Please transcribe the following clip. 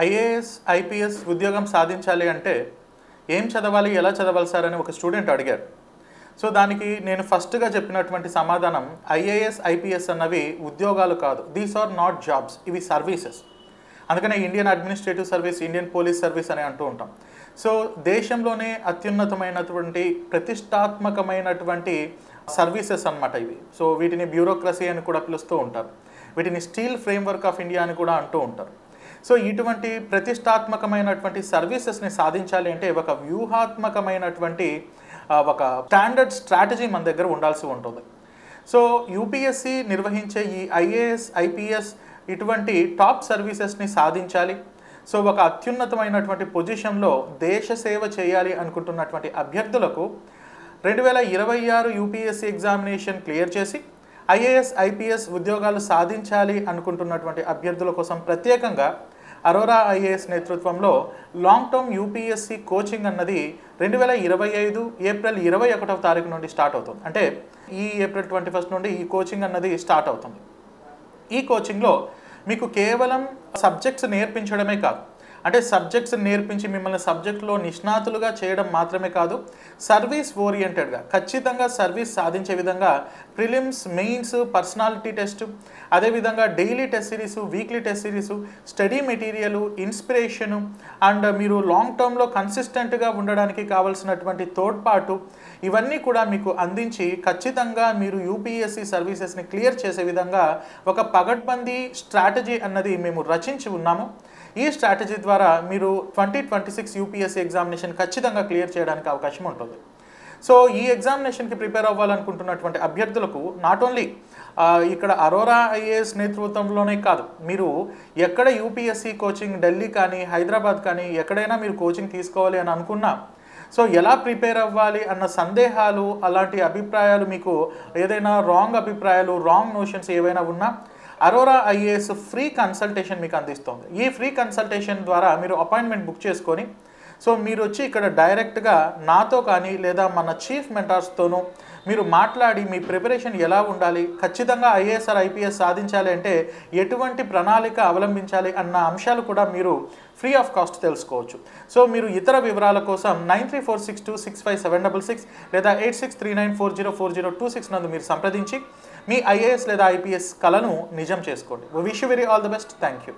IAS IPS ఉద్యోగం సాధించాలి అంటే ఏం చదవాలి, ఎలా చదవాలి సార్ అని ఒక స్టూడెంట్ అడిగారు. సో దానికి నేను ఫస్ట్గా చెప్పినటువంటి సమాధానం, ఐఏఎస్ ఐపీఎస్ అన్నవి ఉద్యోగాలు కాదు, దీస్ ఆర్ నాట్ జాబ్స్, ఇవి సర్వీసెస్. అందుకనే Indian administrative service, Indian police service అని అంటూ ఉంటాం. సో దేశంలోనే అత్యున్నతమైనటువంటి ప్రతిష్టాత్మకమైనటువంటి సర్వీసెస్ అన్నమాట ఇవి. సో వీటిని బ్యూరోక్రసీ అని కూడా పిలుస్తూ ఉంటారు, వీటిని స్టీల్ ఫ్రేమ్వర్క్ ఆఫ్ ఇండియా అని కూడా అంటూ ఉంటారు. సో ఇటువంటి ప్రతిష్టాత్మకమైనటువంటి సర్వీసెస్ని సాధించాలి అంటే ఒక వ్యూహాత్మకమైనటువంటి ఒక స్టాండర్డ్ స్ట్రాటజీ మన దగ్గర ఉండాల్సి ఉంటుంది. సో యూపీఎస్సి నిర్వహించే ఈ ఐఏఎస్ ఐపీఎస్ ఇటువంటి టాప్ సర్వీసెస్ని సాధించాలి, సో ఒక అత్యున్నతమైనటువంటి పొజిషన్లో దేశ సేవ చేయాలి అనుకుంటున్నటువంటి అభ్యర్థులకు 2026 యూపీఎస్సి ఎగ్జామినేషన్ క్లియర్ చేసి ఐఏఎస్ ఐపీఎస్ ఉద్యోగాలు సాధించాలి అనుకుంటున్నటువంటి అభ్యర్థుల కోసం ప్రత్యేకంగా అరోరా ఐఏఎస్ నేతృత్వంలో లాంగ్ టర్మ్ యూపీఎస్సి కోచింగ్ అన్నది 2025 ఏప్రిల్ 21వ తారీఖు నుండి స్టార్ట్ అవుతుంది. అంటే ఈ ఏప్రిల్ 21 నుండి ఈ కోచింగ్ అన్నది స్టార్ట్ అవుతుంది. ఈ కోచింగ్లో మీకు కేవలం సబ్జెక్ట్స్ నేర్పించడమే కాదు, అంటే సబ్జెక్ట్స్ నేర్పించి మిమ్మల్ని సబ్జెక్టులో నిష్ణాతులుగా చేయడం మాత్రమే కాదు, సర్వీస్ ఓరియంటెడ్గా ఖచ్చితంగా సర్వీస్ సాధించే విధంగా ప్రిలిమ్స్, మెయిన్స్, పర్సనాలిటీ టెస్ట్, అదేవిధంగా daily test series, weekly test series, study material, inspiration and మీరు లాంగ్ టర్మ్లో కన్సిస్టెంట్గా ఉండడానికి కావాల్సినటువంటి తోడ్పాటు ఇవన్నీ కూడా మీకు అందించి ఖచ్చితంగా మీరు యూపీఎస్సి సర్వీసెస్ని క్లియర్ చేసే విధంగా ఒక పగడ్బందీ స్ట్రాటజీ అన్నది మేము రచించి ఉన్నాము. ఈ స్ట్రాటజీ ద్వారా మీరు 2026 యూపీఎస్సీ ఎగ్జామినేషన్ ఖచ్చితంగా క్లియర్ చేయడానికి అవకాశం ఉంటుంది. సో ఈ ఎగ్జామినేషన్కి ప్రిపేర్ అవ్వాలనుకుంటున్నటువంటి అభ్యర్థులకు నాట్ ఓన్లీ ఇక్కడ అరోరా ఐఏఎస్ నేతృత్వంలోనే కాదు, మీరు ఎక్కడ యూపీఎస్సీ కోచింగ్ ఢిల్లీ కానీ హైదరాబాద్ కానీ ఎక్కడైనా మీరు కోచింగ్ తీసుకోవాలి అని అనుకున్నా, సో ఎలా ప్రిపేర్ అవ్వాలి అన్న సందేహాలు, అలాంటి అభిప్రాయాలు, మీకు ఏదైనా రాంగ్ అభిప్రాయాలు, రాంగ్ నోషన్స్ ఏవైనా ఉన్నా అరోరా ఐఏఎస్ ఫ్రీ కన్సల్టేషన్ మీకు అందిస్తుంది. ఈ ఫ్రీ కన్సల్టేషన్ ద్వారా మీరు అపాయింట్మెంట్ బుక్ చేసుకొని సో మీరు వచ్చి ఇక్కడ డైరెక్ట్గా నాతో కానీ లేదా మన చీఫ్ మెంటార్స్తోనూ మీరు మాట్లాడి మీ ప్రిపరేషన్ ఎలా ఉండాలి, ఖచ్చితంగా ఐఏఎస్ ఆర్ ఐపీఎస్ సాధించాలి అంటే ఎటువంటి ప్రణాళిక అవలంబించాలి అన్న అంశాలు కూడా మీరు ఫ్రీ ఆఫ్ కాస్ట్ తెలుసుకోవచ్చు. సో మీరు ఇతర వివరాల కోసం 9346265766 లేదా 8639404026 నందు మీరు సంప్రదించి మీ ఐఏఎస్ లేదా ఐపీఎస్ కలను నిజం చేసుకోండి. Wish you very all the best. Thank you.